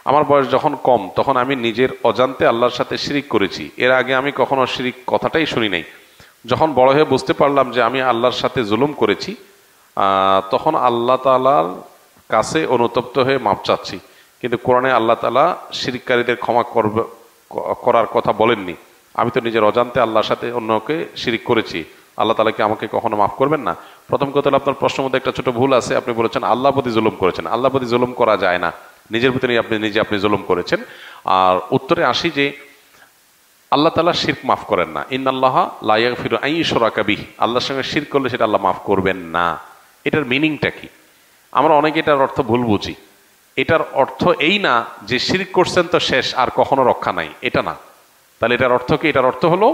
আমার বয়স যখন কম তখন আমি নিজের অজান্তে আল্লাহর সাথে শিরিক করেছি। এর আগে আমি কখনো শিরিক কথাটাই শুনি নাই। যখন বড় হয়ে বুঝতে পারলাম যে আমি আল্লাহর সাথে জুলুম করেছি, তখন আল্লাহ তাআলার কাছে অনুতপ্ত হয়ে মাপ চাচ্ছি। কিন্তু কোরআনে আল্লাহ তাআলা শিরিককারীদের ক্ষমা করার কথা বলেননি। আমি তো নিজের অজান্তে আল্লাহর সাথে অন্যকে শিরিক করেছি, আল্লাহ তাআলা কি আমাকে কখনো মাফ করবেন না? প্রথম কথা হলো, আপনার প্রশ্নের মধ্যে একটা ছোট ভুল আছে। আপনি বলেছেন আল্লাহ প্রতি জুলুম করেছেন। আল্লাহ প্রতি জুলুম করা যায় না, নিজের প্রতি আপনি জুলুম করেছেন। আর উত্তরে আসি যে আল্লাহ তাআলা শিরক মাফ করেন না। ইন্নাল্লাহা লা ইয়াগফিরু আন ইউশরাকা বিহি, আল্লাহর সঙ্গে শিরক করলে সেটা আল্লাহ মাফ করবেন না। এটার মিনিংটা কি? আমরা অনেকে এটার অর্থ ভুল বুঝি। এটার অর্থ এই না যে শিরক করছেন তো শেষ, আর কখনো রক্ষা নাই, এটা না। তাহলে এটার অর্থ কি? এটার অর্থ হলো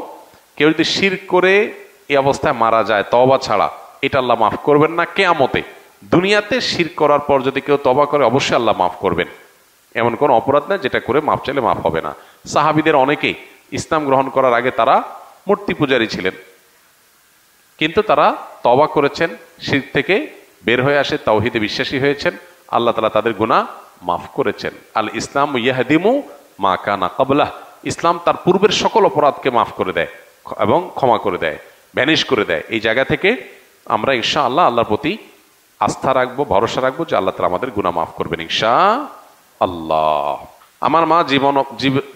কেউ যদি শিরক করে এই অবস্থায় মারা যায় তওবা ছাড়া, এটা আল্লাহ মাফ করবেন না কিয়ামতে। দুনিয়াতে শিরক করার পর যদি কেউ তওবা করে অবশ্যই আল্লাহ মাফ করবেন। এমন কোনো অপরাধ না যেটা করে মাফ চাইলে মাফ হবে না। সাহাবীদের অনেকেই ইসলাম গ্রহণ করার আগে তারা মূর্তি পূজারী ছিলেন, কিন্তু তারা তওবা করেছেন, শিরক থেকে বের হয়ে আসে তাওহীদে বিশ্বাসী হয়েছেন, আল্লাহ তাআলা তাদের গুনাহ মাফ করেছেন। আল ইসলাম ইয়াহদিমু মা কানা ক্বাবলাহ, ইসলাম তার পূর্বের সকল অপরাধকে মাফ করে দেয় এবং ক্ষমা করে দেয়, ভ্যানিশ করে দেয়। এই জায়গা থেকে আমরা ইনশাআল্লাহ আল্লাহর প্রতি আস্থা রাখবো, ভরসা রাখবো যে আল্লাহ তাআলা আমাদের গুনাহ মাফ করবেন ইনশাআল্লাহ। আমার মা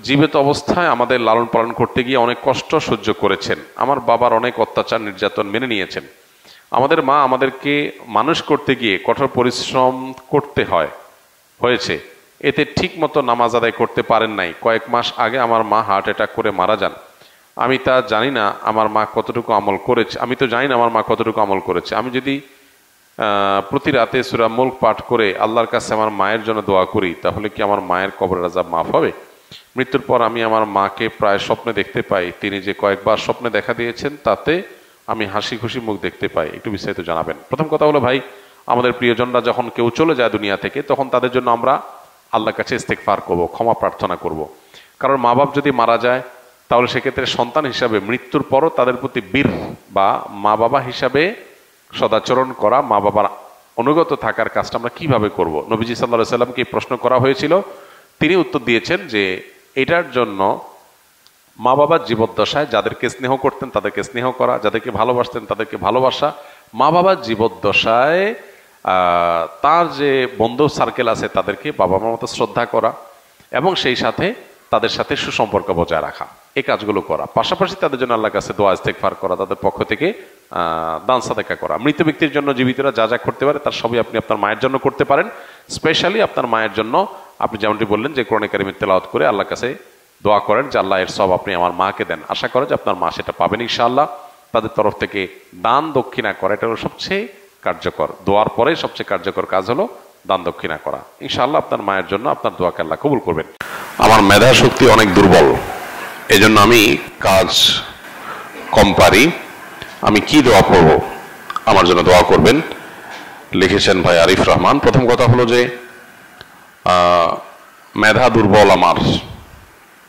জীবিত অবস্থায় আমাদের লালন পালন করতে গিয়ে অনেক কষ্ট সহ্য করেছেন। আমার বাবার অনেক অত্যাচার নির্যাতন মেনে নিয়েছেন। আমাদের মা আমাদেরকে মানুষ করতে গিয়ে কঠোর পরিশ্রম করতে হয়েছে, এতে ঠিক মতো নামাজ আদায় করতে পারেন নাই। কয়েক মাস আগে আমার মা হার্ট অ্যাটাক করে মারা যান। আমি তো জানি না আমার মা কতটুকু আমল করেছে। আমি যদি প্রতি রাতে সূরা মুলক পাঠ করে আল্লাহর কাছে আমার মায়ের জন্য দোয়া করি, তাহলে কি আমার মায়ের কবরের আযাব মাফ হবে? মৃত্যুর পর আমি আমার মাকে প্রায় স্বপ্নে দেখতে পাই। তিনি যে কয়েকবার স্বপ্নে দেখা দিয়েছেন তাতে আমি হাসি খুশি মুখ দেখতে পাই। একটু বিস্তারিত জানাবেন। প্রথম কথা হলো ভাই, আমাদের প্রিয়জনরা যখন কেউ চলে যায় দুনিয়া থেকে, তখন তাদের জন্য আমরা আল্লাহর কাছে ইস্তেগফার করব, ক্ষমা প্রার্থনা করব। কারণ মা বাপ যদি মারা যায়, তাহলে সেক্ষেত্রে সন্তান হিসাবে মৃত্যুর পরও তাদের প্রতি বীর বা মা বাবা হিসাবে সদাচরণ করা, মা বাবার অনুগত থাকার কাজটা আমরা কিভাবে করব? নবীজি সাল্লাল্লাহু আলাইহি সাল্লামকে প্রশ্ন করা হয়েছিল, তিনি উত্তর দিয়েছেন যে এটার জন্য মা বাবার জীবদ্দশায় যাদেরকে স্নেহ করতেন তাদেরকে স্নেহ করা, যাদেরকে ভালোবাসতেন তাদেরকে ভালোবাসা, মা বাবার জীবদ্দশায় তার যে বন্ধু সার্কেল আছে তাদেরকে বাবা মার মতো শ্রদ্ধা করা এবং সেই সাথে তাদের সাথে সুসম্পর্ক বজায় রাখা, এই কাজগুলো করা। পাশাপাশি তাদের জন্য আল্লাহর কাছে দোয়া ইস্তেগফার করা, তাদের পক্ষ থেকে দান সাদাকা করা। মৃত ব্যক্তির জন্য জীবিতরা যা যা করতে পারে তার সবই আপনি আপনার মায়ের জন্য করতে পারেন। স্পেশালি আপনার মায়ের জন্য আপনি যেমনটি বললেন যে কোরআনে কারিমের তেলাওয়াত করে আল্লাহর কাছে দোয়া করেন যে আল্লাহ এর সব আপনি আমার মাকে দেন। আশা করেন যে আপনার মা সেটা পাবেন ইনশাআল্লাহ। তাদের তরফ থেকে দান দক্ষিণা করা, এটা হলো সবচেয়ে কার্যকর। দোয়ার পরে সবচেয়ে কার্যকর কাজ হলো দান দক্ষিণা করা। ইনশাআল্লাহ আপনার মায়ের জন্য আপনার দোয়াকে আল্লাহ কবুল করবেন। আমার মেধা শক্তি অনেক দুর্বল, এজন্য আমি কাজ কম পারি। আমি কি দোয়া করব? আমার জন্য দোয়া করবেন। লিখেছেন ভাই আরিফ রহমান। প্রথম কথা হলো যে মেধা দুর্বল আমার,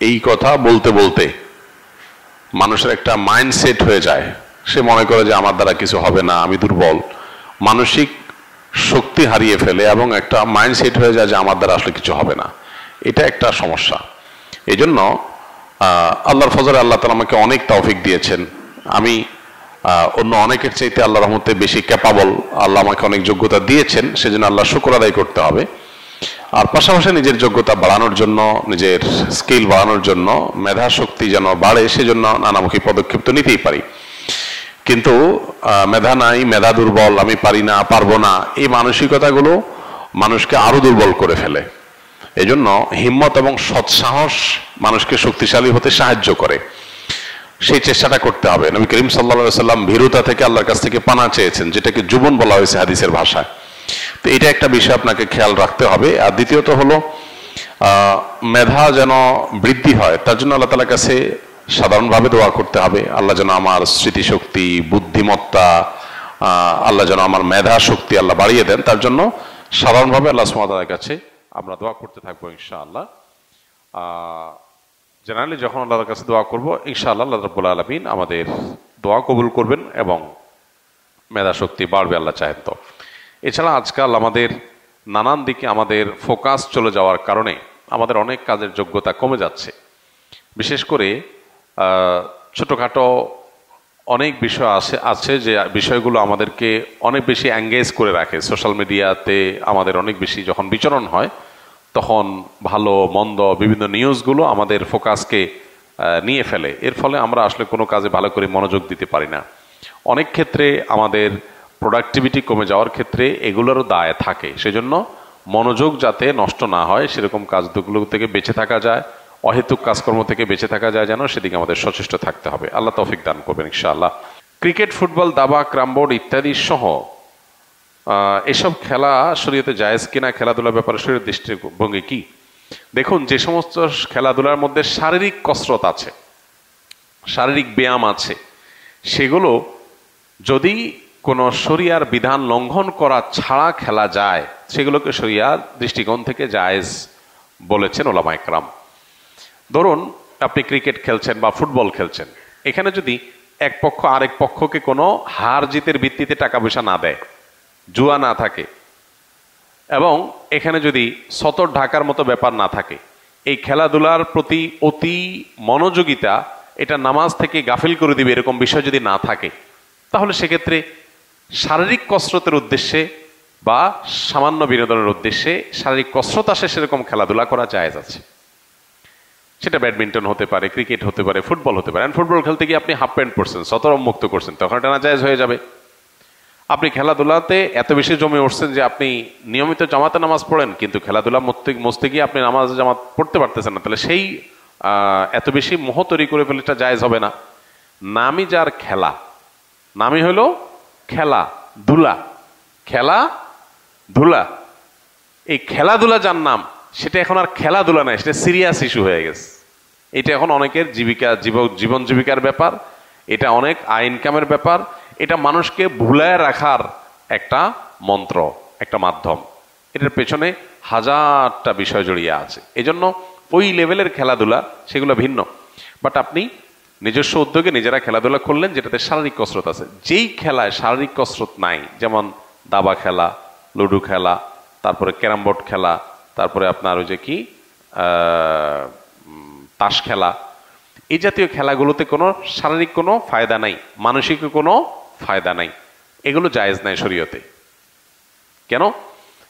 এই কথা বলতে বলতে মানুষের একটা মাইন্ডসেট হয়ে যায়। সে মনে করে যে আমার দ্বারা কিছু হবে না, আমি দুর্বল, মানসিক শক্তি হারিয়ে ফেলে এবং একটা মাইন্ডসেট হয়ে যায় যে আমার দ্বারা আসলে কিছু হবে না। এটা একটা সমস্যা। এই জন্য আল্লাহর ফজলে আল্লাহ তাআলা আমাকে অনেক তৌফিক দিয়েছেন। আমি অন্য অনেকের চাইতে আল্লাহর রহমতে বেশি ক্যাপাবল, আল্লাহ আমাকে অনেক যোগ্যতা দিয়েছেন, সেজন্য আল্লাহ শুকর আদায় করতে হবে। আর পাশাপাশি নিজের যোগ্যতা বাড়ানোর জন্য, নিজের স্কিল বাড়ানোর জন্য, মেধা শক্তি যেন বাড়ে সেজন্য নানামুখী পদক্ষেপ তো নিতেই পারি। কিন্তু মেধা নাই, মেধা দুর্বল, আমি পারি না, পারবো না, এই মানসিকতাগুলো মানুষকে আরো দুর্বল করে ফেলে। এই জন্য হিম্মত এবং সৎসাহস মানুষকে শক্তিশালী হতে সাহায্য করে, সেই চেষ্টাটা করতে হবে। নবী করিম সাল্লাল্লাহু আলাইহি সাল্লাম ভীরুতা থেকে আল্লাহর কাছ থেকে পানা চেয়েছেন, যেটাকে জুবন বলা হয়েছে হাদিসের ভাষায়। তো এটা একটা বিষয় আপনাকে খেয়াল রাখতে হবে। আর দ্বিতীয়ত হলো মেধা যেন বৃদ্ধি হয়, তার জন্য আল্লাহ তাআলার কাছে সাধারণভাবে দোয়া করতে হবে। আল্লাহ যেন আমার স্মৃতিশক্তি, বুদ্ধিমত্তা, আল্লাহ যেন আমার মেধা শক্তি আল্লাহ বাড়িয়ে দেন, তার জন্য সাধারণভাবে আল্লাহ সুবহানাহু ওয়া তাআলার কাছে আমরা দোয়া করতে থাকবো ইনশাআল্লাহ। জেনারেলি যখন আল্লাহর কাছে দোয়া করবো ইনশাআল্লাহ আল্লাহ রাব্বুল আলামিন আমাদের দোয়া কবুল করবেন এবং মেধা শক্তি বাড়বে আল্লাহ চাহেন তো। এছাড়া আজকাল আমাদের নানান দিকে আমাদের ফোকাস চলে যাওয়ার কারণে আমাদের অনেক কাজের যোগ্যতা কমে যাচ্ছে। বিশেষ করে ছোটোখাটো অনেক বিষয় আছে যে বিষয়গুলো আমাদেরকে অনেক বেশি এঙ্গেজ করে রাখে। সোশ্যাল মিডিয়াতে আমাদের অনেক বেশি যখন বিচরণ হয়, তখন ভালো মন্দ বিভিন্ন নিউজগুলো আমাদের ফোকাসকে নিয়ে ফেলে। এর ফলে আমরা আসলে কোনো কাজে ভালো করে মনোযোগ দিতে পারি না। অনেক ক্ষেত্রে আমাদের প্রোডাক্টিভিটি কমে যাওয়ার ক্ষেত্রে এগুলোরও দায় থাকে। সেজন্য মনোযোগ যাতে নষ্ট না হয়, সেরকম কাজগুলো থেকে বেঁচে থাকা যায়, অহেতুক কাজকর্ম থেকে বেঁচে থাকা যায়, যেন সেদিকে আমাদের সচেষ্ট থাকতে হবে। আল্লাহ তৌফিক দান করবেন ইনশাআল্লাহ। ক্রিকেট, ফুটবল, দাবা, ক্যারমবোর্ড ইত্যাদি সহ এসব খেলা শরীয়তে জায়েজ কিনা, খেলাধুলার ব্যাপারে শরীয়তের দৃষ্টিভঙ্গি কি? দেখুন, যে সমস্ত খেলাধুলার মধ্যে শারীরিক কসরত আছে, শারীরিক ব্যায়াম আছে, সেগুলো যদি কোনো শরিয়ার বিধান লঙ্ঘন করা ছাড়া খেলা যায়, সেগুলোকে শরিয়ার দৃষ্টিকোণ থেকে জায়েজ বলেছেন ওলামায়ে কেরাম। ধরুন আপনি ক্রিকেট খেলছেন বা ফুটবল খেলছেন, এখানে যদি এক পক্ষ আরেক পক্ষকে কোনো হার জিতের ভিত্তিতে টাকা পয়সা না দেয়, জুয়া না থাকে, এবং এখানে যদি সতর ঢাকার মতো ব্যাপার না থাকে, এই খেলাধুলার প্রতি অতি মনোযোগিতা এটা নামাজ থেকে গাফিল করে দিবে, এরকম বিষয় যদি না থাকে, তাহলে সেক্ষেত্রে শারীরিক কসরতের উদ্দেশ্যে বা সামান্য বিনোদনের উদ্দেশ্যে শারীরিক কসরত আসে সেরকম খেলাধুলা করা জায়েজ আছে। সেটা ব্যাডমিন্টন হতে পারে, ক্রিকেট হতে পারে, ফুটবল হতে পারে। ফুটবল খেলতে গিয়ে আপনি হাফ প্যান্ট পরছেন, সতর মুক্ত করছেন, তখন এটা নাজায়েজ হয়ে যাবে। আপনি খেলাধুলাতে এত বেশি জমে উঠছেন যে আপনি নিয়মিত জামাতে নামাজ পড়েন, কিন্তু খেলাধুলা মস্তে গিয়ে আপনি নামাজ জামাত পড়তে পারতেছেন না, তাহলে সেই এত বেশি মোহ তৈরি করে ফেলে এটা জায়েজ হবে না। নামই যার খেলা, নামই হলো খেলাধুলা, খেলাধুলা, এই খেলাধুলা যার নাম, সেটা এখন আর খেলাধুলা নাই, সেটা সিরিয়াস ইস্যু হয়ে গেছে। এটা এখন অনেকের জীবন জীবিকার ব্যাপার, এটা অনেক আয় ইনকামের ব্যাপার, এটা মানুষকে ভুলায় রাখার একটা মন্ত্র, একটা মাধ্যম। এটার পেছনে হাজারটা বিষয় জড়িয়ে আছে। এজন্য ওই লেভেলের খেলাধুলা সেগুলো ভিন্ন। বাট আপনি নিজস্ব উদ্যোগে নিজেরা খেলাধুলা করলেন যেটাতে শারীরিক কসরত আছে। যেই খেলায় শারীরিক কসরত নাই, যেমন দাবা খেলা, লুডো খেলা, তারপরে ক্যারাম বোর্ড খেলা, তারপরে আপনার ওই যে কি তাস খেলা, এই জাতীয় খেলাগুলোতে কোনো শারীরিক কোনো ফায়দা নাই, মানসিক কোনো ফায়দা নাই, এগুলো জায়েজ নাই শরীয়তে। কেন?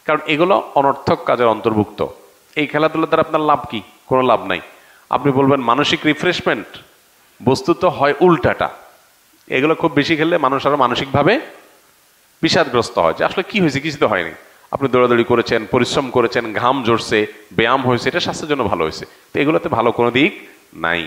কারণ এগুলো অনর্থক কাজের অন্তর্ভুক্ত। এই খেলাধুলা দ্বারা আপনার লাভ কি? কোনো লাভ নাই। আপনি বলবেন মানসিক রিফ্রেশমেন্ট, বস্তুত হয় উল্টাটা। এগুলো খুব বেশি খেললে মানুষ আরো মানসিকভাবে বিষাদগ্রস্ত হয়, যে আসলে কি হয়েছে, কিছু তো হয়নি। আপনি দৌড়াদৌড়ি করেছেন, পরিশ্রম করেছেন, ঘাম ঝরছে, ব্যায়াম হয়েছে, এটা স্বাস্থ্যের জন্য ভালো হয়েছে, তো এগুলোতে ভালো কোনো দিক নাই।